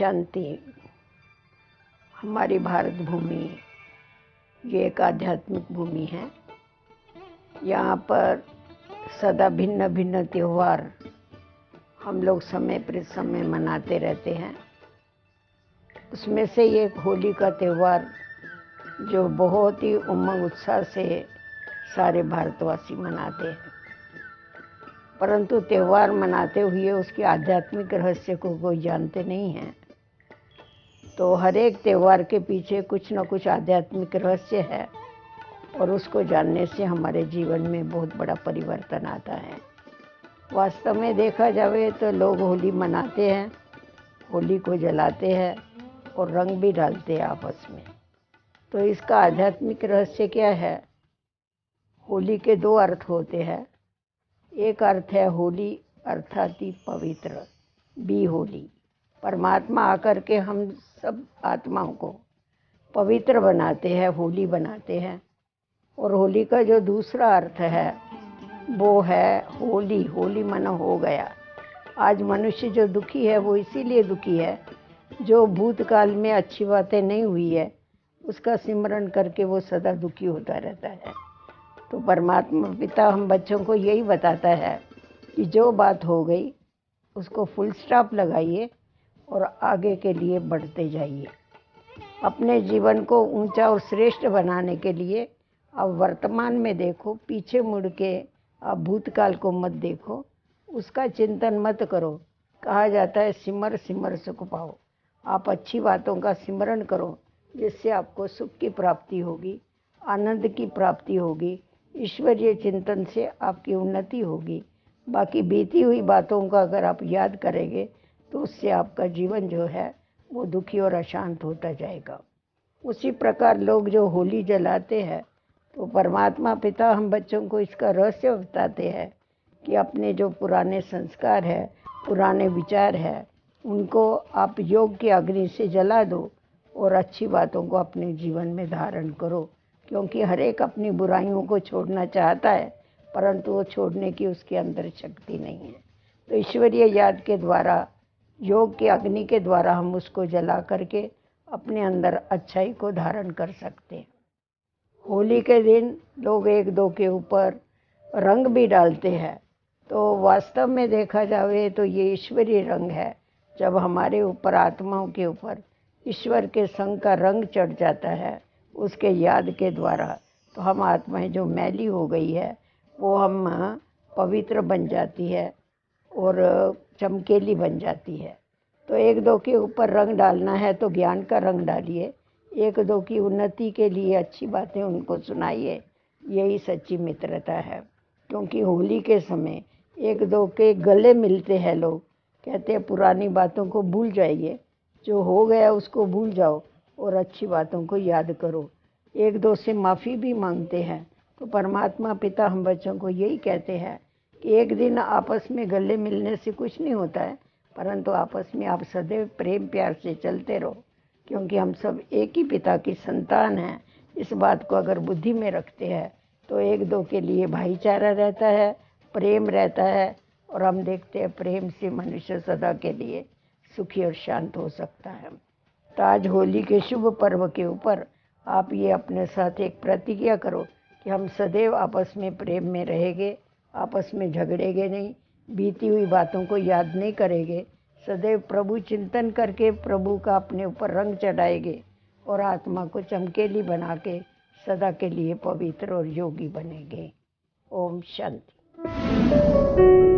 शांति। हमारी भारत भूमि ये एक आध्यात्मिक भूमि है। यहाँ पर सदा भिन्न भिन्न त्योहार हम लोग समय पर समय मनाते रहते हैं। उसमें से एक होली का त्यौहार जो बहुत ही उमंग उत्साह से सारे भारतवासी मनाते हैं, परंतु त्यौहार मनाते हुए उसके आध्यात्मिक रहस्य को कोई जानते नहीं हैं। तो हर एक त्यौहार के पीछे कुछ न कुछ आध्यात्मिक रहस्य है और उसको जानने से हमारे जीवन में बहुत बड़ा परिवर्तन आता है। वास्तव में देखा जाए तो लोग होली मनाते हैं, होली को जलाते हैं और रंग भी डालते हैं आपस में। तो इसका आध्यात्मिक रहस्य क्या है? होली के दो अर्थ होते हैं। एक अर्थ है होली अर्थात ही पवित्र, बी होली। परमात्मा आकर के हम सब आत्माओं को पवित्र बनाते हैं, होली बनाते हैं। और होली का जो दूसरा अर्थ है वो है होली। होली माना हो गया। आज मनुष्य जो दुखी है वो इसीलिए दुखी है जो भूतकाल में अच्छी बातें नहीं हुई है उसका सिमरन करके वो सदा दुखी होता रहता है। तो परमात्मा पिता हम बच्चों को यही बताता है कि जो बात हो गई उसको फुल स्टॉप लगाइए और आगे के लिए बढ़ते जाइए। अपने जीवन को ऊंचा और श्रेष्ठ बनाने के लिए आप वर्तमान में देखो, पीछे मुड़ के आप भूतकाल को मत देखो, उसका चिंतन मत करो। कहा जाता है सिमर सिमर सुख पाओ। आप अच्छी बातों का सिमरन करो जिससे आपको सुख की प्राप्ति होगी, आनंद की प्राप्ति होगी, ईश्वरीय चिंतन से आपकी उन्नति होगी। बाकी बीती हुई बातों का अगर आप याद करेंगे तो उससे आपका जीवन जो है वो दुखी और अशांत होता जाएगा। उसी प्रकार लोग जो होली जलाते हैं तो परमात्मा पिता हम बच्चों को इसका रहस्य बताते हैं कि अपने जो पुराने संस्कार है, पुराने विचार है, उनको आप योग की अग्नि से जला दो और अच्छी बातों को अपने जीवन में धारण करो। क्योंकि हर एक अपनी बुराइयों को छोड़ना चाहता है परंतु वो छोड़ने की उसके अंदर शक्ति नहीं है। तो ईश्वरीय याद के द्वारा, योग के अग्नि के द्वारा हम उसको जला करके अपने अंदर अच्छाई को धारण कर सकते हैं। होली के दिन लोग एक दो के ऊपर रंग भी डालते हैं। तो वास्तव में देखा जाए तो ये ईश्वरीय रंग है। जब हमारे ऊपर, आत्माओं के ऊपर ईश्वर के संग का रंग चढ़ जाता है उसके याद के द्वारा, तो हम आत्माएं जो मैली हो गई है वो हम पवित्र बन जाती है और चमकेली बन जाती है। तो एक दो के ऊपर रंग डालना है तो ज्ञान का रंग डालिए, एक दो की उन्नति के लिए अच्छी बातें उनको सुनाइए। यही सच्ची मित्रता है। क्योंकि होली के समय एक दो के गले मिलते हैं। लोग कहते हैं पुरानी बातों को भूल जाइए, जो हो गया उसको भूल जाओ और अच्छी बातों को याद करो। एक दो से माफ़ी भी मांगते हैं। तो परमात्मा पिता हम बच्चों को यही कहते हैं कि एक दिन आपस में गले मिलने से कुछ नहीं होता है, परंतु आपस में आप सदैव प्रेम प्यार से चलते रहो। क्योंकि हम सब एक ही पिता की संतान हैं। इस बात को अगर बुद्धि में रखते हैं तो एक दो के लिए भाईचारा रहता है, प्रेम रहता है और हम देखते हैं प्रेम से मनुष्य सदा के लिए सुखी और शांत हो सकता है। तो आज होली के शुभ पर्व के ऊपर आप ये अपने साथ एक प्रतिज्ञा करो कि हम सदैव आपस में प्रेम में रहेंगे, आपस में झगड़ेंगे नहीं, बीती हुई बातों को याद नहीं करेंगे, सदैव प्रभु चिंतन करके प्रभु का अपने ऊपर रंग चढ़ाएंगे और आत्मा को चमकेली बना के सदा के लिए पवित्र और योगी बनेंगे। ओम शांति।